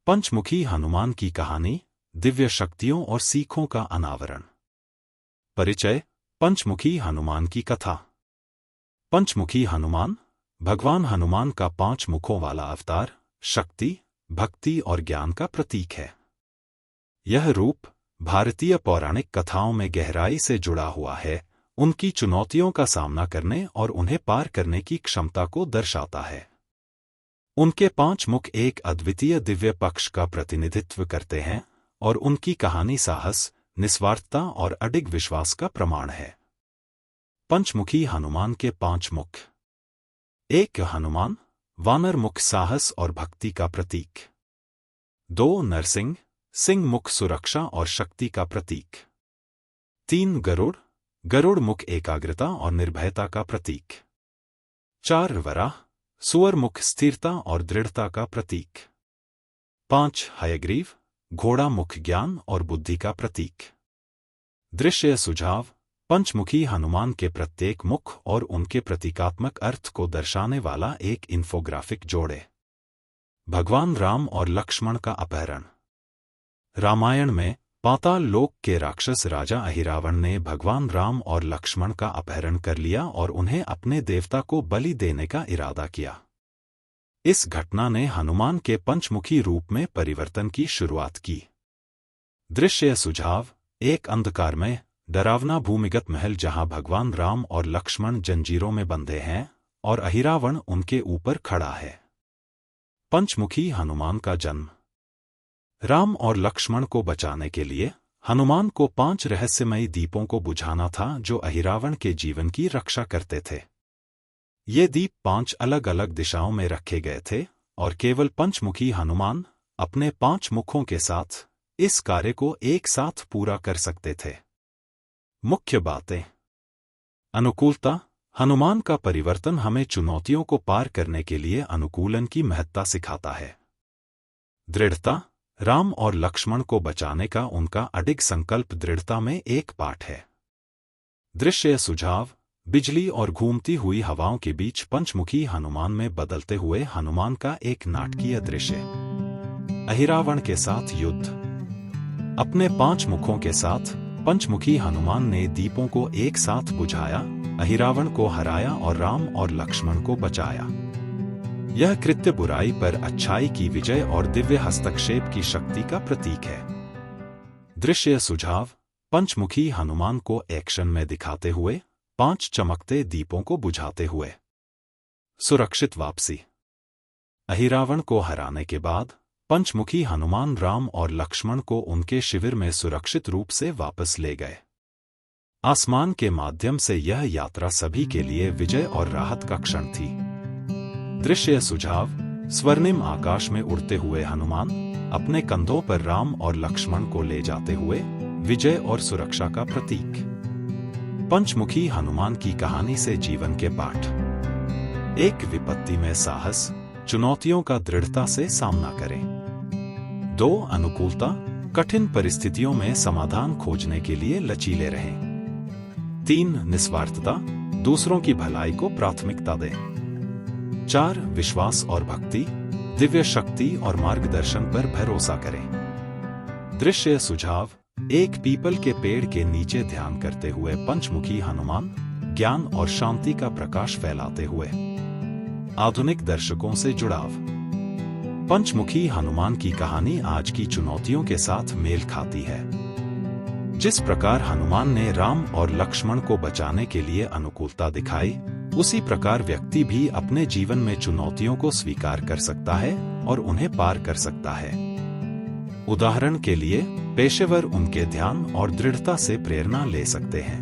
पंचमुखी हनुमान की कहानी, दिव्य शक्तियों और सीखों का अनावरण। परिचय। पंचमुखी हनुमान की कथा। पंचमुखी हनुमान भगवान हनुमान का 5 मुखों वाला अवतार, शक्ति, भक्ति और ज्ञान का प्रतीक है। यह रूप भारतीय पौराणिक कथाओं में गहराई से जुड़ा हुआ है, उनकी चुनौतियों का सामना करने और उन्हें पार करने की क्षमता को दर्शाता है। उनके 5 मुख एक अद्वितीय दिव्य पक्ष का प्रतिनिधित्व करते हैं और उनकी कहानी साहस, निस्वार्थता और अडिग विश्वास का प्रमाण है। पंचमुखी हनुमान के 5 मुख। 1. हनुमान, वानर मुख साहस और भक्ति का प्रतीक। 2. नरसिंह, सिंह मुख सुरक्षा और शक्ति का प्रतीक। 3. गरुड़, गरुड़ मुख एकाग्रता और निर्भयता का प्रतीक। 4. वराह, सुअर मुख स्थिरता और दृढ़ता का प्रतीक। 5. हयग्रीव, घोड़ा मुख ज्ञान और बुद्धि का प्रतीक। दृश्य सुझाव। पंचमुखी हनुमान के प्रत्येक मुख और उनके प्रतीकात्मक अर्थ को दर्शाने वाला एक इन्फोग्राफिक जोड़े। भगवान राम और लक्ष्मण का अपहरण। रामायण में पाताल लोक के राक्षस राजा अहिरावण ने भगवान राम और लक्ष्मण का अपहरण कर लिया और उन्हें अपने देवता को बलि देने का इरादा किया। इस घटना ने हनुमान के पंचमुखी रूप में परिवर्तन की शुरुआत की। दृश्य सुझाव। एक अंधकारमय, डरावना भूमिगत महल जहां भगवान राम और लक्ष्मण जंजीरों में बंधे हैं और अहिरावण उनके ऊपर खड़ा है। पंचमुखी हनुमान का जन्म। राम और लक्ष्मण को बचाने के लिए हनुमान को 5 रहस्यमयी दीपों को बुझाना था जो अहिरावण के जीवन की रक्षा करते थे। ये दीप 5 अलग अलग दिशाओं में रखे गए थे और केवल पंचमुखी हनुमान अपने 5 मुखों के साथ इस कार्य को एक साथ पूरा कर सकते थे। मुख्य बातें। अनुकूलता। हनुमान का परिवर्तन हमें चुनौतियों को पार करने के लिए अनुकूलन की महत्ता सिखाता है। दृढ़ता। राम और लक्ष्मण को बचाने का उनका अडिग संकल्प दृढ़ता में एक पाठ है। दृश्य सुझाव। बिजली और घूमती हुई हवाओं के बीच पंचमुखी हनुमान में बदलते हुए हनुमान का एक नाटकीय दृश्य। अहिरावण के साथ युद्ध। अपने 5 मुखों के साथ पंचमुखी हनुमान ने दीपों को एक साथ बुझाया, अहिरावण को हराया और राम और लक्ष्मण को बचाया। यह कृत्य बुराई पर अच्छाई की विजय और दिव्य हस्तक्षेप की शक्ति का प्रतीक है। दृश्य सुझाव। पंचमुखी हनुमान को एक्शन में दिखाते हुए 5 चमकते दीपों को बुझाते हुए। सुरक्षित वापसी। अहिरावण को हराने के बाद पंचमुखी हनुमान राम और लक्ष्मण को उनके शिविर में सुरक्षित रूप से वापस ले गए। आसमान के माध्यम से यह यात्रा सभी के लिए विजय और राहत का क्षण थी। दृश्य सुझाव। स्वर्णिम आकाश में उड़ते हुए हनुमान अपने कंधों पर राम और लक्ष्मण को ले जाते हुए विजय और सुरक्षा का प्रतीक। पंचमुखी हनुमान की कहानी से जीवन के पाठ। 1. विपत्ति में साहस, चुनौतियों का दृढ़ता से सामना करें। 2. अनुकूलता, कठिन परिस्थितियों में समाधान खोजने के लिए लचीले रहें। 3. निस्वार्थता, दूसरों की भलाई को प्राथमिकता दें। 4. विश्वास और भक्ति, दिव्य शक्ति और मार्गदर्शन पर भरोसा करें। दृश्य सुझाव। एक पीपल के पेड़ के नीचे ध्यान करते हुए पंचमुखी हनुमान ज्ञान और शांति का प्रकाश फैलाते हुए। आधुनिक दर्शकों से जुड़ाव। पंचमुखी हनुमान की कहानी आज की चुनौतियों के साथ मेल खाती है। जिस प्रकार हनुमान ने राम और लक्ष्मण को बचाने के लिए अनुकूलता दिखाई, उसी प्रकार व्यक्ति भी अपने जीवन में चुनौतियों को स्वीकार कर सकता है और उन्हें पार कर सकता है। उदाहरण के लिए, पेशेवर उनके ध्यान और दृढ़ता से प्रेरणा ले सकते हैं।